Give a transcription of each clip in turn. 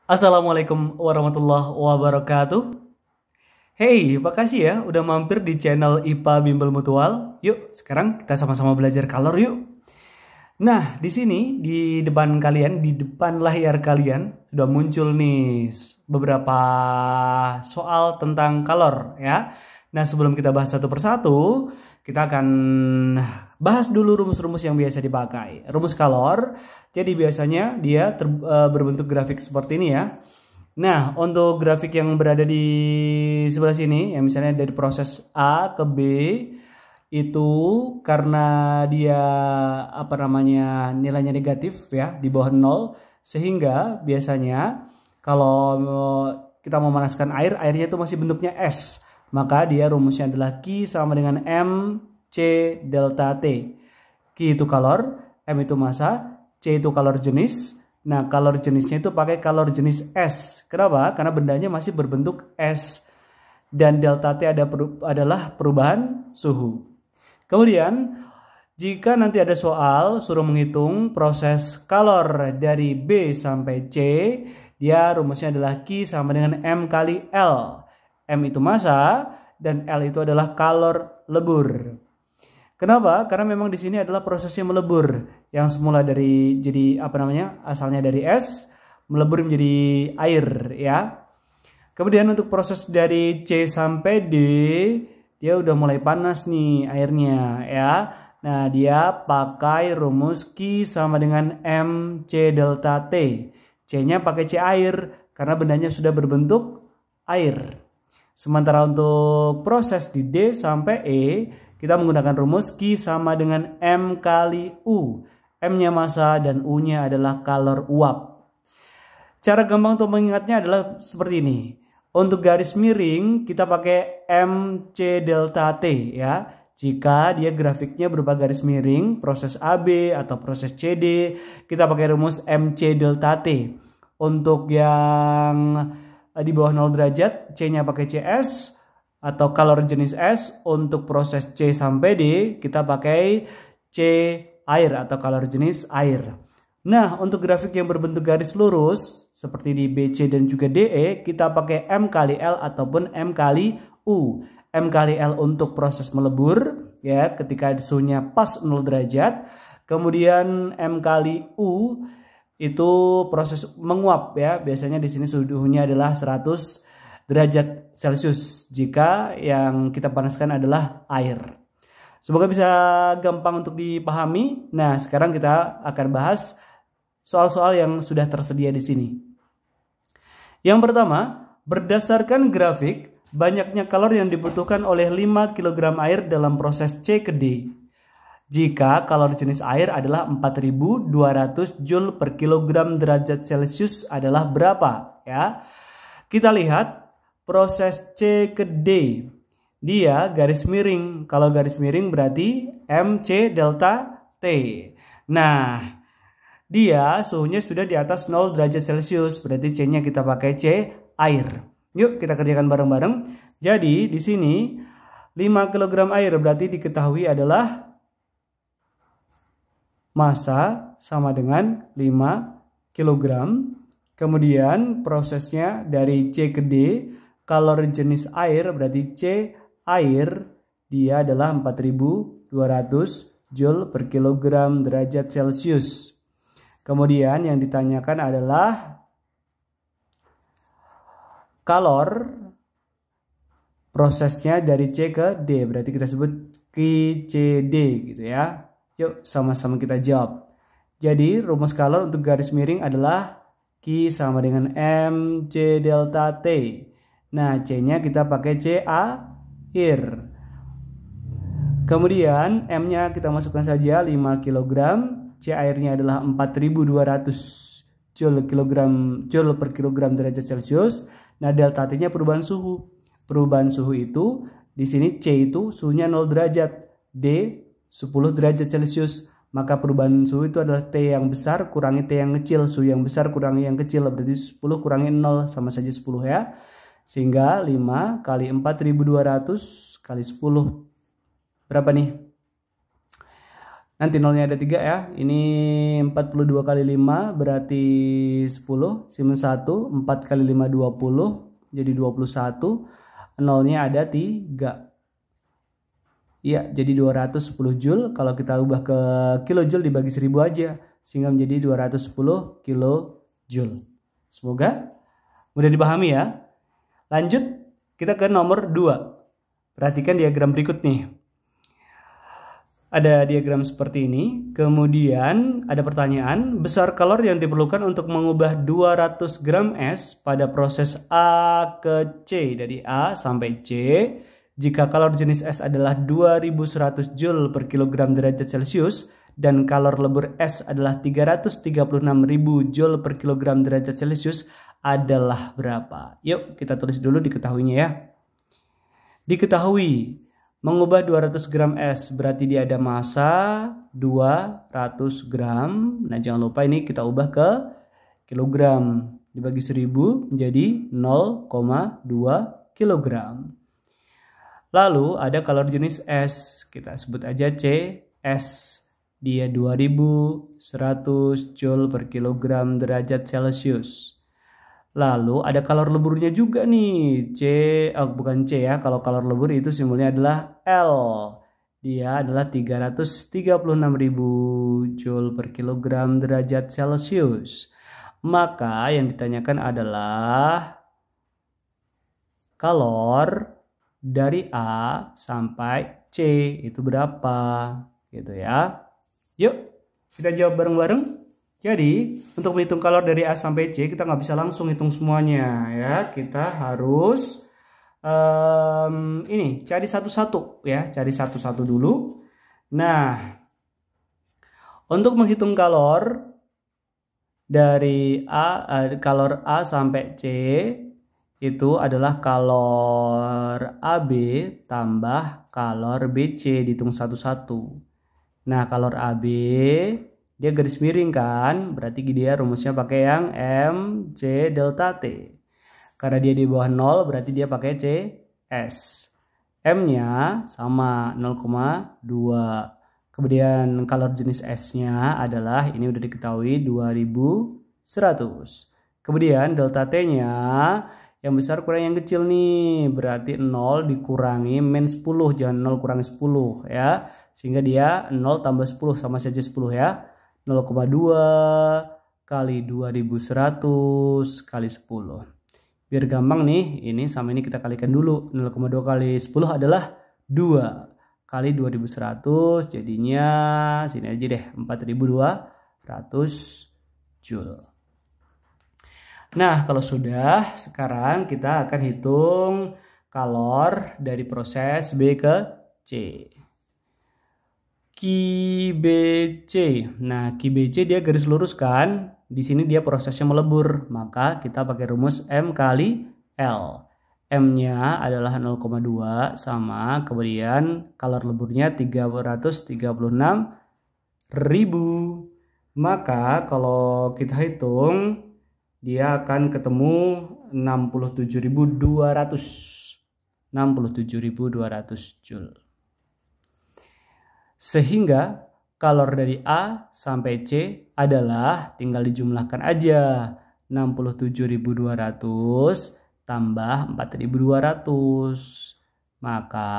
Assalamualaikum warahmatullahi wabarakatuh. Hey, makasih ya udah mampir di channel IPA Bimbel Mutual. Yuk, sekarang kita sama-sama belajar kalor yuk. Nah, di sini di depan kalian, di depan layar kalian sudah muncul nih beberapa soal tentang kalor ya. Nah, sebelum kita bahas satu persatu, kita akan bahas dulu rumus-rumus yang biasa dipakai. Rumus kalor, jadi biasanya dia berbentuk grafik seperti ini ya. Nah, untuk grafik yang berada di sebelah sini, yang misalnya dari proses A ke B, itu karena dia nilainya negatif ya, di bawah 0, sehingga biasanya kalau kita memanaskan air, airnya itu masih bentuknya es. Maka dia rumusnya adalah Q sama dengan M C delta T. Q itu kalor, M itu massa, C itu kalor jenis. Nah, kalor jenisnya itu pakai kalor jenis es. Kenapa? Karena bendanya masih berbentuk es. Dan delta T adalah perubahan suhu. Kemudian, jika nanti ada soal suruh menghitung proses kalor dari B sampai C, dia rumusnya adalah Q sama dengan M kali L. M itu massa dan L itu adalah kalor lebur. Kenapa? Karena memang di sini adalah prosesnya melebur, yang semula dari asalnya dari es melebur menjadi air ya. Kemudian untuk proses dari C sampai D, dia udah mulai panas nih airnya ya. Nah, dia pakai rumus Q sama dengan MC delta T. C-nya pakai C air karena bendanya sudah berbentuk air. Sementara untuk proses di D sampai E, kita menggunakan rumus Q sama dengan M kali U. M-nya massa dan U-nya adalah kalor uap. Cara gampang untuk mengingatnya adalah seperti ini. Untuk garis miring, kita pakai MC delta T ya. Jika dia grafiknya berupa garis miring, proses AB atau proses CD, kita pakai rumus MC delta T. Untuk yang di bawah 0 derajat, C-nya pakai CS atau kalor jenis es. Untuk proses C sampai D kita pakai C air atau kalor jenis air. Nah, untuk grafik yang berbentuk garis lurus seperti di BC dan juga DE, kita pakai M kali L ataupun M kali U. M kali L untuk proses melebur ya, ketika suhunya pas 0 derajat. Kemudian M kali U itu proses menguap ya. Biasanya di sini suhunya adalah 100 derajat Celcius jika yang kita panaskan adalah air. Semoga bisa gampang untuk dipahami. Nah, sekarang kita akan bahas soal-soal yang sudah tersedia di sini. Yang pertama, berdasarkan grafik, banyaknya kalor yang dibutuhkan oleh 5 kg air dalam proses C ke D. Jika kalor jenis air adalah 4200 Joule per kilogram derajat Celcius adalah berapa? Ya. Kita lihat proses C ke D, dia garis miring. Kalau garis miring berarti MC delta T. Nah, dia suhunya sudah di atas 0 derajat Celcius, berarti C-nya kita pakai C air. Yuk kita kerjakan bareng-bareng. Jadi di sini 5 kg air berarti diketahui adalah massa sama dengan 5 kg. Kemudian prosesnya dari C ke D, kalor jenis air berarti C air, dia adalah 4200 Joule per kilogram derajat Celcius. Kemudian yang ditanyakan adalah kalor prosesnya dari C ke D, berarti kita sebut QCD gitu ya. Yuk sama-sama kita jawab. Jadi rumus kalor untuk garis miring adalah Q sama dengan MC delta T. Nah, C-nya kita pakai C air. Kemudian M-nya kita masukkan saja 5 kg. C airnya adalah 4200 Joule per kilogram derajat Celcius. Nah, delta T-nya perubahan suhu. Perubahan suhu itu di sini C itu suhunya 0 derajat, D 10 derajat Celcius. Maka perubahan suhu itu adalah T yang besar kurangi T yang kecil. Suhu yang besar kurangi yang kecil berarti 10 kurangi 0 sama saja 10 ya. Sehingga 5 kali 4200 kali 10 berapa nih? Nanti nolnya ada 3 ya. Ini 42 kali 5 berarti 10. Simpen 1. 4 kali 5 20. Jadi 21. Nolnya ada 3. Iya, jadi 210 Joule. Kalau kita ubah ke kilojoule dibagi 1000 aja. Sehingga menjadi 210 kilojoule. Semoga mudah dipahami ya. Lanjut, kita ke nomor 2. Perhatikan diagram berikut nih. Ada diagram seperti ini. Kemudian ada pertanyaan, besar kalor yang diperlukan untuk mengubah 200 gram es pada proses A ke C, dari A sampai C. Jika kalor jenis es adalah 2100 Joule per kilogram derajat Celcius dan kalor lebur es adalah 336.000 Joule per kilogram derajat Celcius, adalah berapa? Yuk kita tulis dulu diketahuinya ya. Diketahui mengubah 200 gram es berarti dia ada massa 200 gram. Nah jangan lupa ini kita ubah ke kilogram. Dibagi 1000 menjadi 0,2 kilogram. Lalu ada kalor jenis es. Kita sebut aja CS. Dia 2100 Joule per kilogram derajat Celcius. Lalu ada kalor leburnya juga nih, bukan C ya, kalau kalor lebur itu simbolnya adalah L. Dia adalah 336.000 Joule per kilogram derajat Celcius. Maka yang ditanyakan adalah kalor dari A sampai C itu berapa, gitu ya. Yuk, kita jawab bareng-bareng. Jadi, untuk menghitung kalor dari A sampai C, kita nggak bisa langsung hitung semuanya ya. Kita harus cari satu-satu ya, cari satu-satu dulu. Nah, untuk menghitung kalor dari kalor A sampai C itu adalah kalor AB tambah kalor BC, dihitung satu-satu. Nah, kalor AB dia garis miring kan, berarti dia rumusnya pakai yang MC delta T. Karena dia di bawah 0 berarti dia pakai CS. M-nya sama 0,2. Kemudian kalor jenis S-nya adalah, ini udah diketahui, 2100. Kemudian delta T-nya yang besar kurang yang kecil nih, berarti 0 dikurangi min 10, jangan 0 kurangi 10 ya. Sehingga dia 0 tambah 10 sama saja 10 ya. 0,2 kali 2100 kali 10. Biar gampang nih, ini sama ini kita kalikan dulu. 0,2 kali 10 adalah 2 kali 2100, jadinya sini aja deh, 4200 Joule. Nah, kalau sudah, sekarang kita akan hitung kalor dari proses B ke C. QBC. Nah, QBC dia garis lurus kan? Di sini dia prosesnya melebur, maka kita pakai rumus M kali L. M-nya adalah 0,2 sama, kemudian kalor leburnya 336.000. Maka kalau kita hitung, dia akan ketemu 67.200. 67.200 Joule. Sehingga kalor dari A sampai C adalah, tinggal dijumlahkan aja, 67.200 tambah 4.200. Maka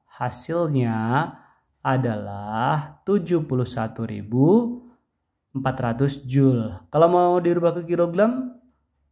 hasilnya adalah 71.400 Joule. Kalau mau dirubah ke kilogram,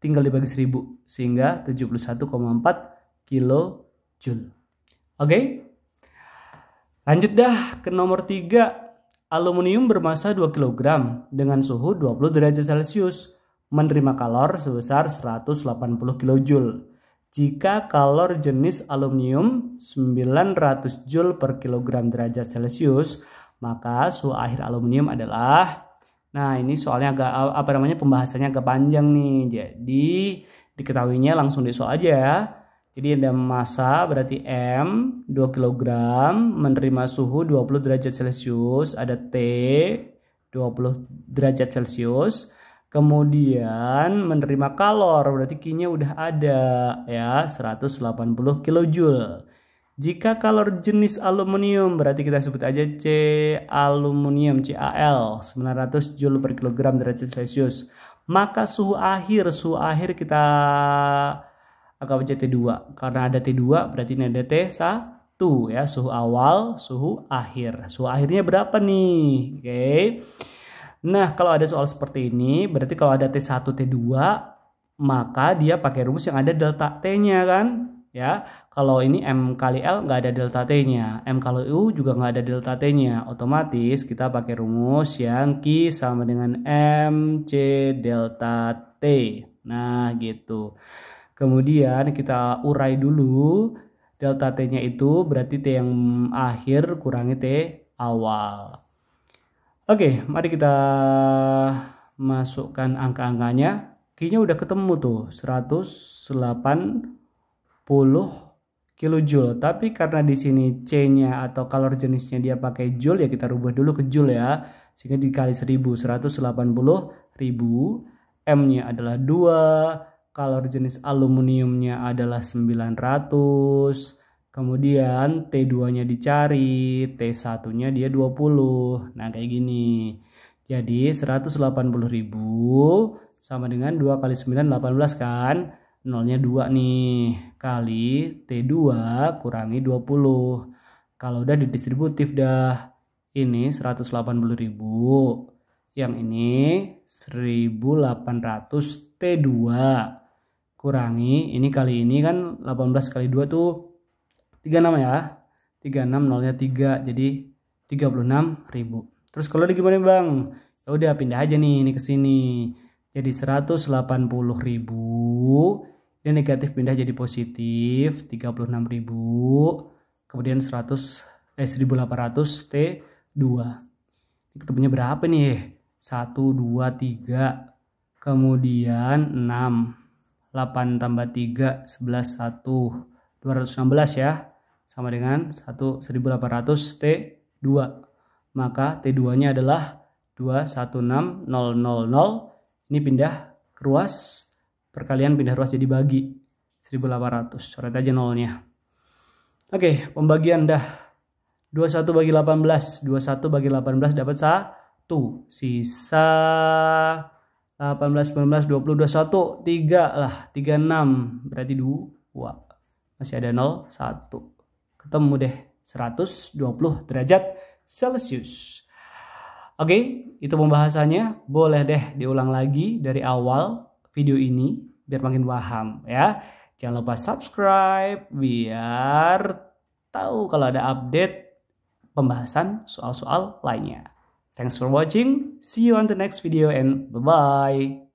tinggal dibagi 1000, sehingga 71,4 kilojoule. Oke? Lanjut dah ke nomor 3. Aluminium bermassa 2 kg dengan suhu 20 derajat Celcius menerima kalor sebesar 180 kJ. Jika kalor jenis aluminium 900 Joule per kilogram derajat Celcius, maka suhu akhir aluminium adalah, nah ini soalnya agak pembahasannya agak panjang nih. Jadi diketahuinya langsung di soal aja ya. Jadi ada massa berarti M 2 kg menerima suhu 20 derajat Celcius, ada T 20 derajat Celcius. Kemudian menerima kalor berarti Q-nya udah ada ya, 180 kJ. Jika kalor jenis aluminium, berarti kita sebut aja C aluminium, CaL, 900 Joule per kilogram derajat Celcius. Maka suhu akhir kita anggap aja T2. Karena ada T2 berarti ini ada T1 ya, suhu awal, suhu akhir. Suhu akhirnya berapa nih? Oke. Nah, kalau ada soal seperti ini, berarti kalau ada T1, T2, maka dia pakai rumus yang ada delta T-nya kan? Ya, kalau ini M kali L nggak ada delta T-nya, M kali U juga nggak ada delta T-nya, otomatis kita pakai rumus yang Q sama dengan MC delta T. Nah gitu. Kemudian kita urai dulu, delta T-nya itu berarti T yang akhir kurangi T awal. Oke, mari kita masukkan angka-angkanya. Q-nya udah ketemu tuh, 180 kilojoule, tapi karena di sini C-nya atau kalor jenisnya dia pakai joule ya kita rubah dulu ke joule ya, sehingga dikali 1000, 180.000, M-nya adalah 2, kalor jenis aluminiumnya adalah 900, kemudian T2-nya dicari, T1-nya dia 20. Nah kayak gini, jadi 180.000 sama dengan 2 kali 9, 18 kan, nolnya 2 nih, kali T2 kurangi 20. Kalau udah didistributif dah, ini 180.000, yang ini 1800 T2 kurangi, ini kali ini kan 18 kali 2 tuh 36 ya, 36 nolnya 3, jadi 36.000. Terus kalau gimana bang? Ya udah pindah aja nih ini ke sini, jadi 180.000. Ini negatif pindah jadi positif 36.000, kemudian 1800 T2. Ini ketemunya berapa nih? 1, 2, 3, kemudian 6, 8 tambah 3, 11, 1, 216 ya, sama dengan 1800 T2. Maka T2-nya adalah 216000. Ini pindah ke ruas, perkalian pindah ruas jadi bagi 1800, coret aja nolnya. Oke, pembagian dah. 21 bagi 18, 21 bagi 18 dapat 1, sisa 18, 19, 20, 21, 3 lah, 36, berarti 2, masih ada 0, 1, ketemu deh 120 derajat Celcius. Oke, itu pembahasannya, boleh deh diulang lagi dari awal video ini biar makin paham ya. Jangan lupa subscribe biar tahu kalau ada update pembahasan soal-soal lainnya. Thanks for watching. See you on the next video and bye-bye.